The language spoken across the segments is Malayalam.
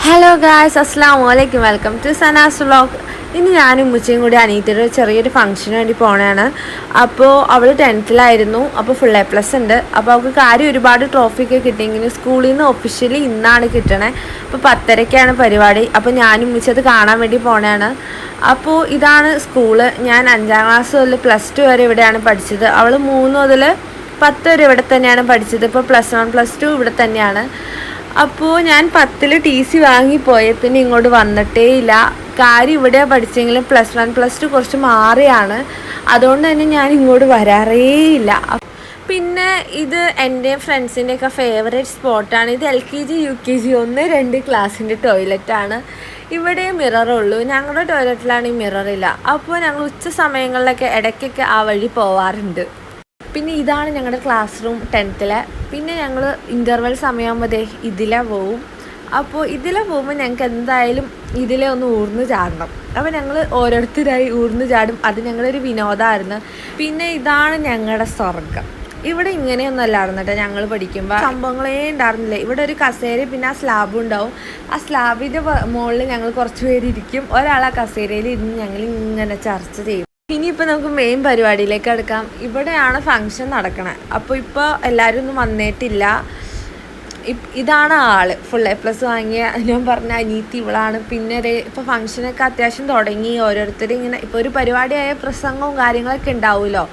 ഹലോ ഗായ്സ്, അസ്സലാമു അലൈക്കും. Welcome to Sana's vlog. ഇനി ഞാനും ഉമ്മച്ചിയും കൂടി അനിയത്തിയുടെ ചെറിയൊരു ഫംഗ്ഷന് വേണ്ടി പോണതാണ്. അപ്പോൾ അവൾ 10th അപ്പോൾ ഫുൾ A+ ഉണ്ട്. അപ്പോൾ അവൾക്ക് കാര്യം ഒരുപാട് ട്രോഫിയൊക്കെ കിട്ടിയെങ്കിലും സ്കൂളിൽ നിന്ന് ഒഫീഷ്യലി ഇന്നാണ് കിട്ടണേ. അപ്പോൾ 10:30ക്കാണ് പരിപാടി. അപ്പോൾ ഞാനും ഉമ്മച്ചി അത് കാണാൻ വേണ്ടി പോണതാണ്. അപ്പോൾ ഇതാണ് സ്കൂള്. ഞാൻ 5ാം ക്ലാസ് മുതൽ +2 വരെ ഇവിടെയാണ് പഠിച്ചത്. അവൾ 3 മുതൽ 10 വരെ ഇവിടെ തന്നെയാണ് പഠിച്ചത്. ഇപ്പോൾ +1 +2 ഇവിടെ തന്നെയാണ്. അപ്പോൾ ഞാൻ 10ൽ TC വാങ്ങിപ്പോയതിന് ഇങ്ങോട്ട് വന്നിട്ടേ ഇല്ല. കാര്യം ഇവിടെ പഠിച്ചെങ്കിലും +1 +2 കുറച്ച് മാറിയാണ്. അതുകൊണ്ട് തന്നെ ഞാൻ ഇങ്ങോട്ട് വരാറേ ഇല്ല. പിന്നെ ഇത് എൻ്റെ ഫ്രണ്ട്സിൻ്റെയൊക്കെ ഫേവറേറ്റ് സ്പോട്ടാണ്. ഇത് LKG UKG 1-2 ക്ലാസ്സിൻ്റെ ടോയ്ലറ്റാണ്. ഇവിടെ മിററുള്ളൂ. ഞങ്ങളുടെ ടോയ്ലറ്റിലാണ് ഈ മിററില്ല. അപ്പോൾ ഞങ്ങൾ ഉച്ച സമയങ്ങളിലൊക്കെ ഇടയ്ക്കൊക്കെ ആ വഴി പോവാറുണ്ട്. പിന്നെ ഇതാണ് ഞങ്ങളുടെ ക്ലാസ് റൂം 10th. പിന്നെ ഞങ്ങൾ ഇൻ്റർവെൽ സമയമാകുമ്പോൾ ഇതിലെ പോവും. അപ്പോൾ ഇതിലെ പോകുമ്പോൾ ഞങ്ങൾക്ക് എന്തായാലും ഇതിലെ ഒന്ന് ഊർന്ന് ചാടണം. അപ്പോൾ ഞങ്ങൾ ഓരോരുത്തരായി ഊർന്ന് ചാടും. അത് ഞങ്ങളൊരു വിനോദമായിരുന്നു. പിന്നെ ഇതാണ് ഞങ്ങളുടെ സ്വർഗം. ഇവിടെ ഇങ്ങനെയൊന്നും അല്ലായിരുന്നു കേട്ടോ. ഞങ്ങൾ പഠിക്കുമ്പോൾ സംഭവങ്ങളേ ഉണ്ടായിരുന്നില്ല. ഇവിടെ ഒരു കസേര പിന്നെ ആ സ്ലാബും ഉണ്ടാവും. ആ സ്ലാബിൻ്റെ മുകളിൽ ഞങ്ങൾ കുറച്ച് പേരിരിക്കും. ഒരാൾ ആ കസേരയിൽ ഇരുന്ന് ഞങ്ങൾ ഇങ്ങനെ ചർച്ച ചെയ്യും. ഇനിയിപ്പോൾ നമുക്ക് മെയിൻ പരിപാടിയിലേക്ക് എടുക്കാം. ഇവിടെയാണ് ഫംഗ്ഷൻ നടക്കണേ. അപ്പോൾ ഇപ്പോൾ എല്ലാവരും ഒന്നും വന്നിട്ടില്ല. ഇതാണ് ആൾ ഫുൾ A+ വാങ്ങിയ ഞാൻ പറഞ്ഞ അനീത്തി ഇവളാണ്. പിന്നെ ഇപ്പോൾ ഫംഗ്ഷനൊക്കെ അത്യാവശ്യം തുടങ്ങി. ഓരോരുത്തരും ഇങ്ങനെ ഇപ്പോൾ ഒരു പരിപാടിയായ പ്രസംഗവും കാര്യങ്ങളൊക്കെ ഉണ്ടാവുമല്ലോ.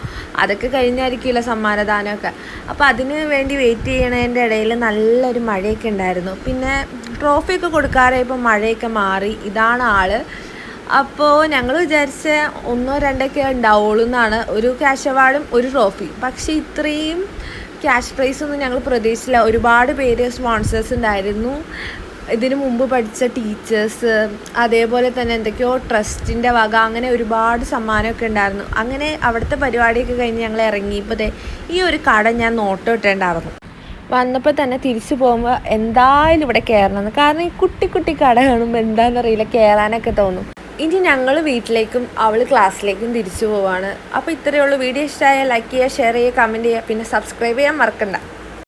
അതൊക്കെ കഴിഞ്ഞായിരിക്കുമല്ലോ സമ്മാനദാനമൊക്കെ. അപ്പോൾ അതിന് വേണ്ടി വെയിറ്റ് ചെയ്യണതിൻ്റെ ഇടയിൽ നല്ലൊരു മഴയൊക്കെ ഉണ്ടായിരുന്നു. പിന്നെ ട്രോഫിയൊക്കെ കൊടുക്കാറായപ്പോൾ മഴയൊക്കെ മാറി. ഇതാണ് ആൾ. അപ്പോൾ ഞങ്ങൾ വിചാരിച്ച 1-2 ഉണ്ടാവുള്ളൂ എന്നാണ്. ഒരു ക്യാഷ് അവാർഡും ഒരു ട്രോഫി. പക്ഷേ ഇത്രയും ക്യാഷ് പ്രൈസൊന്നും ഞങ്ങൾ പ്രതീക്ഷിച്ചില്ല. ഒരുപാട് പേര് സ്പോൺസേഴ്സ് ഉണ്ടായിരുന്നു. ഇതിനു മുമ്പ് പഠിച്ച ടീച്ചേഴ്സ്, അതേപോലെ തന്നെ എന്തൊക്കെയോ ട്രസ്റ്റിൻ്റെ വക, അങ്ങനെ ഒരുപാട് സമ്മാനമൊക്കെ ഉണ്ടായിരുന്നു. അങ്ങനെ അവിടുത്തെ പരിപാടിയൊക്കെ കഴിഞ്ഞ് ഞങ്ങൾ ഇറങ്ങിയപ്പോൾ ഈ ഒരു കട ഞാൻ നോട്ട് ഇട്ടേണ്ടായിരുന്നു. വന്നപ്പോൾ തന്നെ തിരിച്ചു പോകുമ്പോൾ എന്തായാലും ഇവിടെ കയറണമെന്ന്. കാരണം ഈ കുട്ടി കുട്ടി കട കാണുമ്പോൾ എന്താണെന്നറിയില്ല, കയറാനൊക്കെ തോന്നും. ഇനി ഞങ്ങൾ വീട്ടിലേക്കും അവൾ ക്ലാസ്സിലേക്കും തിരിച്ചു പോവാണ്. അപ്പോൾ ഇത്രയേ ഉള്ളൂ. വീഡിയോ ഇഷ്ടമായാൽ ലൈക്ക് ചെയ്യുക, ഷെയർ ചെയ്യുക, കമൻറ്റ് ചെയ്യുക. പിന്നെ സബ്സ്ക്രൈബ് ചെയ്യാൻ മറക്കണ്ട.